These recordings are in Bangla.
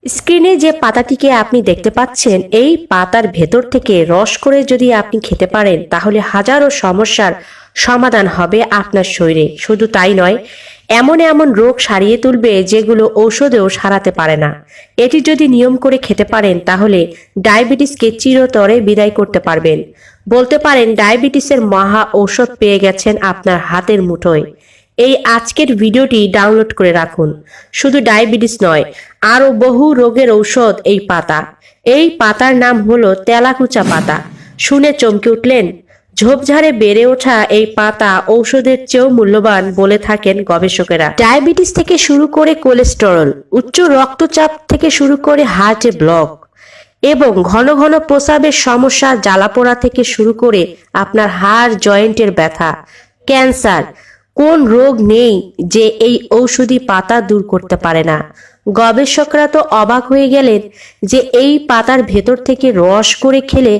স্ক্রিনে যে পাতাটিকে আপনি দেখতে পাচ্ছেন, এই পাতার ভেতর থেকে রস করে যদি আপনি খেতে পারেন তাহলে হাজারো সমস্যার সমাধান হবে আপনার শরীরে। শুধু তাই নয়, এমন এমন রোগ সারিয়ে তুলবে যেগুলো ঔষধেও সারাতে পারে না। এটি যদি নিয়ম করে খেতে পারেন তাহলে ডায়াবেটিসকে চিরতরে বিদায় করতে পারবেন। বলতে পারেন ডায়াবেটিসের মহা ঔষধ পেয়ে গেছেন আপনার হাতের মুঠোয়। এই আজকের ভিডিওটি ডাউনলোড করে রাখুন। শুধু ডায়াবেটিস নয়, আরো বহু রোগের ঔষধ এই পাতা। এই পাতার নাম হলো তেলাকুচা পাতা। শুনে চমকে উঠলেন? ঝোপঝাড়ে বেড়ে ওঠা এই পাতা ঔষধের চেয়েও মূল্যবান বলে থাকেন গবেষকেরা। ডায়াবেটিস থেকে শুরু করে কোলেস্টেরল, উচ্চ রক্তচাপ থেকে শুরু করে হার্টে ব্লক এবং ঘন ঘন প্রস্রাবের সমস্যা, জ্বালাপোড়া থেকে শুরু করে আপনার হাড় জয়েন্টের ব্যথা, ক্যান্সার, কোন রোগ নেই যে এই ঔষধি পাতা দূর করতে পারে না। গবেষকরা তো অবাক হয়ে গেলেন যে এই পাতার ভেতর থেকে রস করে খেলে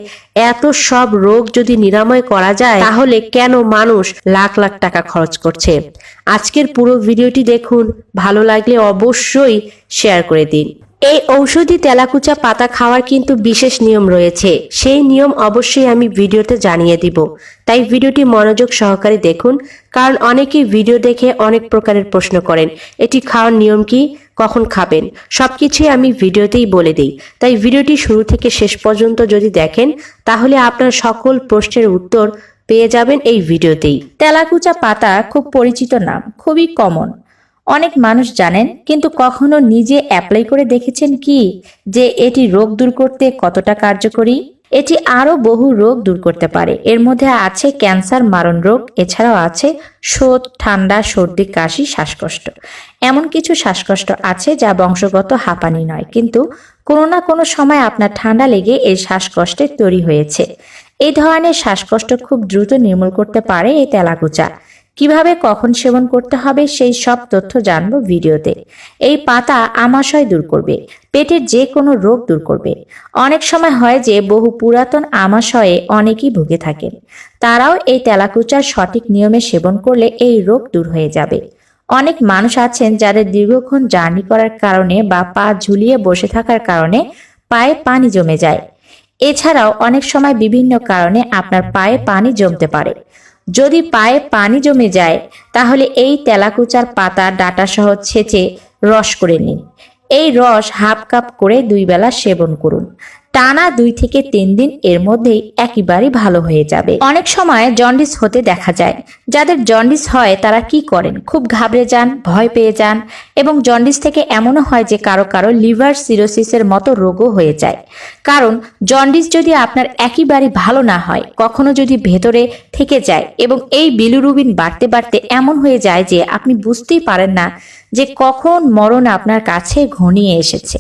এত সব রোগ যদি নিরাময় করা যায় তাহলে কেন মানুষ লাখ লাখ টাকা খরচ করছে। আজকের পুরো ভিডিওটি দেখুন, ভালো লাগলে অবশ্যই শেয়ার করে দিন। এই ঔষধি তেলাকুচা পাতা খাওয়ার কিন্তু বিশেষ নিয়ম রয়েছে, সেই নিয়ম অবশ্যই আমি ভিডিওতে জানিয়ে দিব। তাই ভিডিওটি মনোযোগ সহকারে দেখুন, কারণ অনেকেই ভিডিও দেখে অনেক প্রকারের প্রশ্ন করেন, এটি খাওয়ার নিয়ম কি, কখন খাবেন, সবকিছুই আমি ভিডিওতেই বলে দিই। তাই ভিডিওটি শুরু থেকে শেষ পর্যন্ত যদি দেখেন তাহলে আপনার সকল প্রশ্নের উত্তর পেয়ে যাবেন এই ভিডিওতেই। তেলাকুচা পাতা খুব পরিচিত নাম, খুবই কমন, অনেক মানুষ জানেন, কিন্তু কখনো নিজে অ্যাপ্লাই করে দেখেছেন কি যে এটি রোগ দূর করতে কতটা কার্যকরী? এটি আরো বহু রোগ দূর করতে পারে। এর মধ্যে আছে ক্যান্সার, মারণ রোগ, এছাড়াও আছে শোথ, ঠান্ডা, সর্দি, কাশি, শ্বাসকষ্ট। এমন কিছু শ্বাসকষ্ট আছে যা বংশগত, হাঁপানি নয়, কিন্তু কোনো না কোনো সময় আপনার ঠান্ডা লেগে এই শ্বাসকষ্টের তৈরি হয়েছে। এই ধরনের শ্বাসকষ্ট খুব দ্রুত নির্মূল করতে পারে এই তেলাকুচা। কিভাবে, কখন সেবন করতে হবে সেই সব তথ্য জানবো ভিডিওতে। এই পাতা আমাশয় দূর করবে, পেটের যে কোনো রোগ দূর করবে। অনেক সময় হয় যে বহু পুরাতন আমাশয়ে অনেকেই ভুগে থাকেন, তারাও এই তেলাকুচার সঠিক নিয়মে সেবন করলে এই রোগ দূর হয়ে যাবে। অনেক মানুষ আছেন যাদের দীর্ঘক্ষণ জার্নি করার কারণে বা পা ঝুলিয়ে বসে থাকার কারণে পায়ে পানি জমে যায়। এছাড়াও অনেক সময় বিভিন্ন কারণে আপনার পায়ে পানি জমতে পারে। যদি পায়ে পানি জমে যায় তাহলে এই তেলাকুচার পাতা ডাঁটা সহ ছেঁচে রস করে নিন। এই রস হাফ কাপ করে 2 বেলা সেবন করুন। টানা 2 থেকে 3 দিন, এর মধ্যেই একেবারেই ভালো হয়ে যাবে। অনেক সময় জন্ডিস হতে দেখা যায়। যাদের জন্ডিস হয় তারা কি করেন? খুব ঘাবড়ে যান, ভয় পেয়ে যান, এবং জন্ডিস থেকে এমনও হয় যে কারো কারো লিভার সিরোসিসের মতো রোগও হয়ে যায়। কারণ জন্ডিস যদি আপনার একেবারেই ভালো না হয়, কখনো যদি ভেতরে থেকে যায় এবং এই বিলিরুবিন বাড়তে বাড়তে এমন হয়ে যায় যে আপনি বুঝতেই পারেন না যে কখন মরণ আপনার কাছে ঘনিয়ে এসেছে।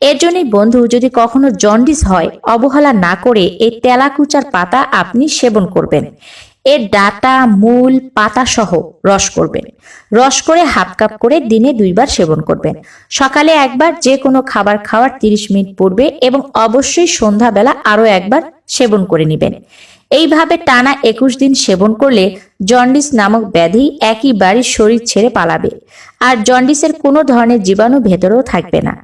এর জন্যই বন্ধু, যদি কখনো জন্ডিস হয়, অবহেলা না করে এই তেলাকুচার পাতা আপনি সেবন করবেন। এর ডাঁটা, মূল, পাতা সহ রস করবেন। রস করে হাফ কাপ করে দিনে 2 বার সেবন করবেন। সকালে একবার, যে কোনো খাবার খাওয়ার 30 মিনিট পূর্বে, এবং অবশ্যই সন্ধ্যাবেলা আরো একবার সেবন করে নেবেন। এইভাবে টানা 21 দিন সেবন করলে জন্ডিস নামক ব্যাধি একেবারেই শরীর ছেড়ে পালাবে, আর জন্ডিসের কোনো ধরনের জীবাণু ভেতরেও থাকবে না।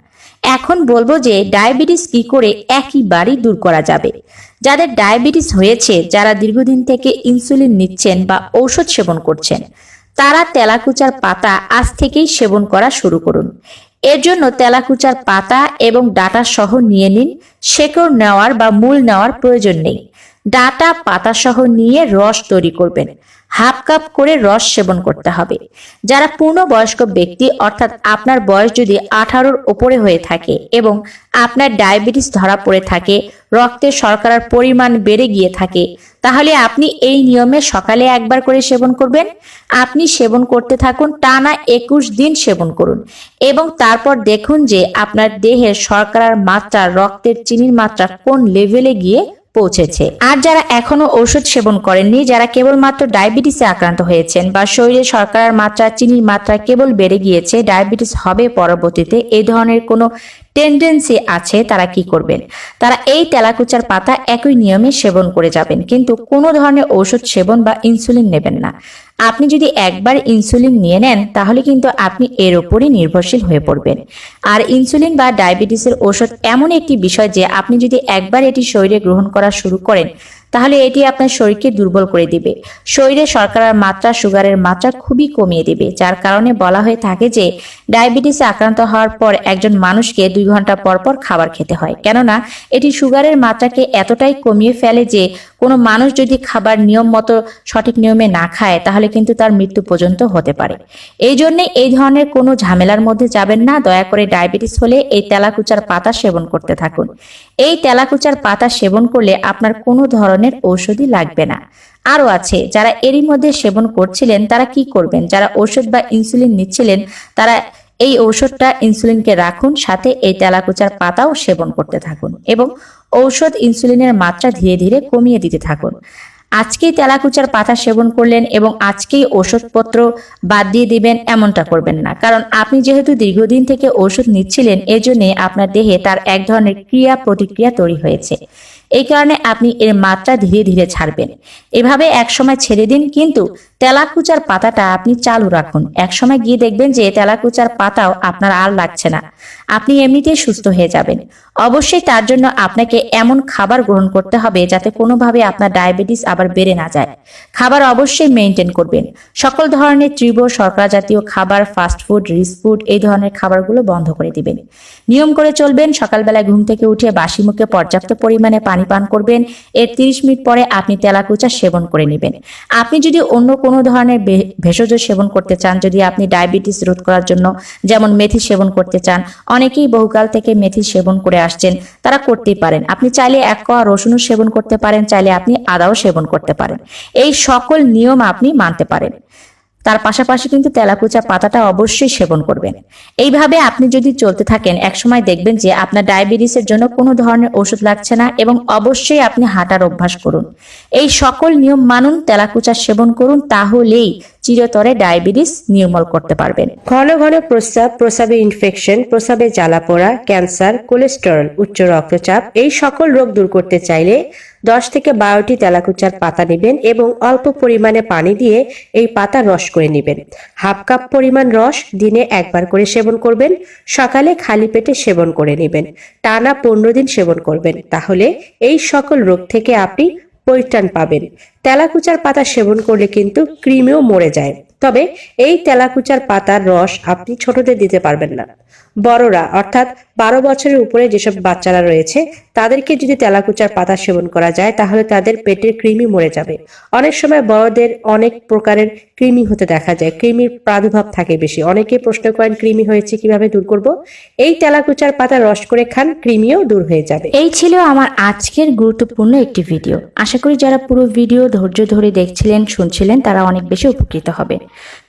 এখন বলবো যে ডায়াবেটিস কি করে একেবারেই দূর করা যাবে। যাদের ডায়াবেটিস হয়েছে, যারা দীর্ঘদিন থেকে ইনসুলিন নিচ্ছেন বা ঔষধ সেবন করছেন, তারা তেলাকুচার পাতা আজ থেকেই সেবন করা শুরু করুন। এর জন্য তেলাকুচার পাতা এবং ডাঁটা সহ নিয়ে নিন। শেকড় নেওয়ার বা মূল নেওয়ার প্রয়োজন নেই। ডাঁটা, পাতা সহ নিয়ে রস তৈরি করবেন। হাফ কাপ করে রস সেবন করতে হবে। যারা পূর্ণবয়স্ক ব্যক্তি, অর্থাৎ আপনার বয়স যদি 18-র উপরে হয়ে থাকে এবং আপনার ডায়াবেটিস ধরা পড়ে থাকে, রক্তে শর্করার পরিমাণ বেড়ে গিয়ে থাকে, তাহলে আপনি এই নিয়মে সকালে একবার করে সেবন করবেন। আপনি সেবন করতে থাকুন, টানা 21 দিন সেবন করুন, এবং তারপর দেখুন যে আপনার দেহের শর্করার মাত্রা, রক্তের চিনির মাত্রা কোন লেভেলে গিয়ে পৌঁছেছে। আর যারা এখনো ঔষধ সেবন করেননি, যারা কেবলমাত্র ডায়াবেটিসে আক্রান্ত হয়েছেন বা শরীরে শর্করার মাত্রা, চিনির মাত্রা কেবল বেড়ে গিয়েছে, ডায়াবেটিস হবে পরবর্তীতে, এই ধরনের কোনো টেন্ডেন্সি আছে, তারা কি করবেন? তারা এই তেলাকুচার পাতা একই নিয়মে সেবন করে যাবেন, কিন্তু কোনো ধরনের ঔষধ সেবন বা ইনসুলিন নেবেন না। আপনি যদি একবার ইনসুলিন নিয়ে নেন তাহলে কিন্তু আপনি এর উপরই নির্ভরশীল হয়ে পড়বেন। আর ইনসুলিন বা ডায়াবেটিসের ওষুধ এমন একটি বিষয় যে আপনি যদি একবার এটি শরীরে গ্রহণ করা শুরু করেন তাহলে এটি আপনার শরীরকে দুর্বল করে দিবে। শরীরে শর্করার মাত্রা, সুগারের মাত্রা খুবই কমিয়ে দিবে, যার কারণে বলা হয়ে থাকে যে ডায়াবেটিসে আক্রান্ত হওয়ার পর একজন মানুষকে 2 ঘন্টা পর পর খাবার খেতে হয়, কেননা এটি সুগারের মাত্রাকে এতটাই কমিয়ে ফেলে যে কোনো মানুষ যদি খাবার নিয়ম মতো সঠিক নিয়মে না খায় তাহলে কিন্তু তার মৃত্যু পর্যন্ত হতে পারে। এই জন্য এই ধরনের কোনো ঝামেলার মধ্যে যাবেন না। দয়া করে ডায়াবেটিস হলে এই তেলাকুচার পাতা সেবন করতে থাকুন। এই তেলাকুচার পাতা সেবন করলে আপনার কোনো ধরনের ঔষধই লাগবে না। আরো আছে, যারা এরই মধ্যে সেবন করছিলেন তারা কি করবেন, যারা ওষুধ বা ইনসুলিন নিচ্ছিলেন তারা এই ঔষধটা ইনসুলিনকে রাখুন, সাথে এই তেলাকুচার পাতাও সেবন করতে থাকুন এবং ঔষধ ইনসুলিনের মাত্রা ধীরে ধীরে কমিয়ে দিতে থাকুন। আজকেই তেলাকুচার পাতা সেবন করলেন এবং আজকেই ওষুধপত্র বাদ দিয়ে দিবেন এমনটা করবেন না, কারণ আপনি যেহেতু দীর্ঘদিন থেকে ওষুধ নিচ্ছিলেন এজন্য আপনার দেহে তার এক ধরনের ক্রিয়া প্রতিক্রিয়া তৈরি হয়েছে। এই কারণে আপনি এর মাত্রা ধীরে ধীরে ছাড়বেন। এভাবে একসময় ছেড়ে দিন, কিন্তু তেলাকুচার পাতাটা আপনি চালু রাখুন। একসময় গিয়ে দেখবেন যে তেলাকুচার পাতাও আপনার আর লাগছে না, আপনি এমনিতেই সুস্থ হয়ে যাবেন। অবশ্যই তার জন্য আপনাকে এমন খাবার গ্রহণ করতে হবে যাতে কোনোভাবে আপনার ডায়াবেটিস আবার বেড়ে না যায়। খাবার অবশ্যই মেনটেন করবেন। সকল ধরনের তীব্র শর্করা জাতীয় খাবার, ফাস্ট ফুড, রিচ ফুড, এই ধরনের খাবারগুলো বন্ধ করে দিবেন। নিয়ম করে চলবেন। সকালবেলা ঘুম থেকে উঠে বাসি মুখে পর্যাপ্ত পরিমাণে পানি পান করবেন। এর 30 মিনিট পরে আপনি তেলাকুচা সেবন করে নেবেন। আপনি যদি অন্য কোনো ধরনের ভেষজ সেবন করতে চান, যদি আপনি ডায়াবেটিস রোধ করার জন্য যেমন মেথি সেবন করতে চান, অনেকেই বহুকাল থেকে মেথি সেবন করে আসছেন, তারা করতেই পারেন। আপনি চাইলে 1 কোয়া রসুনও সেবন করতে পারেন, চাইলে আপনি আদাও সেবন করতে পারেন। এই সকল নিয়ম আপনি মানতে পারেন। তার পাশাপাশি কিন্তু তেলাকুচা পাতাটা অবশ্যই সেবন করবেন। এইভাবে আপনি যদি চলতে থাকেন একসময় দেখবেন যে আপনার ডায়াবেটিসের জন্য কোনো ধরনের ওষুধ লাগছে না। এবং অবশ্যই আপনি হাঁটার অভ্যাস করুন। এই সকল নিয়ম মানুন, তেলাকুচা সেবন করুন, তাহলেই চিরতরে ডায়াবেটিস নির্মূল করতে পারবেন। ঘন ঘন প্রস্রাব, প্রস্রাবে ইনফেকশন, প্রস্রাবে জ্বালাপোড়া, ক্যান্সার, কোলেস্টেরল, উচ্চ রক্তচাপ, এই সকল রোগ দূর করতে চাইলে 10 থেকে 12টি তেলাকুচার পাতা নেবেন এবং অল্প পরিমাণে পানি দিয়ে এই পাতা রস করে নেবেন। 1/2 কাপ পরিমাণ রস দিনে একবার করে সেবন করবেন। সকালে খালি পেটে সেবন করে নেবেন। টানা 15 দিন সেবন করবেন, তাহলে এই সকল রোগ থেকে আপনি পরিত্রাণ পাবেন। তেলাকুচার পাতা সেবন করলে কিন্তু কৃমিও মরে যায়। তবে এই তেলাকুচার পাতার রস আপনি ছোটদের দিতে পারবেন না। বড়রা অর্থাৎ 12 বছরের উপরে যেসব বাচ্চারা রয়েছে তাদেরকে যদি তেলাকুচার পাতা সেবন করা যায় তাহলে তাদের পেটের কৃমি মরে যাবে। অনেক সময় বড়দের অনেক প্রকারের কৃমি হতে দেখা যায়, কৃমির প্রাদুর্ভাব থাকে বেশি। অনেকে প্রশ্ন করেন কৃমি হয়েছে কিভাবে দূর করব। এই তেলাকুচার পাতা রস করে খান, কৃমিও দূর হয়ে যাবে। এই ছিল আমার আজকের গুরুত্বপূর্ণ একটি ভিডিও। আশা করি যারা পুরো ভিডিও ধৈর্য ধরে দেখছিলেন, শুনছিলেন, তারা অনেক বেশি উপকৃত হবেন।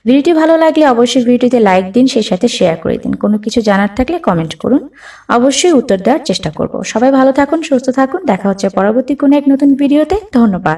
ভিডিওটি ভালো লাগলে অবশ্যই ভিডিওতে লাইক দিন, সেই সাথে শেয়ার করে দিন। কোনো কিছু জানার থাকলে কমেন্ট করুন, অবশ্যই উত্তর দেওয়ার চেষ্টা করব। সবাই ভালো থাকুন, সুস্থ থাকুন। দেখা হচ্ছে পরবর্তী কোনো এক নতুন ভিডিওতে। ধন্যবাদ।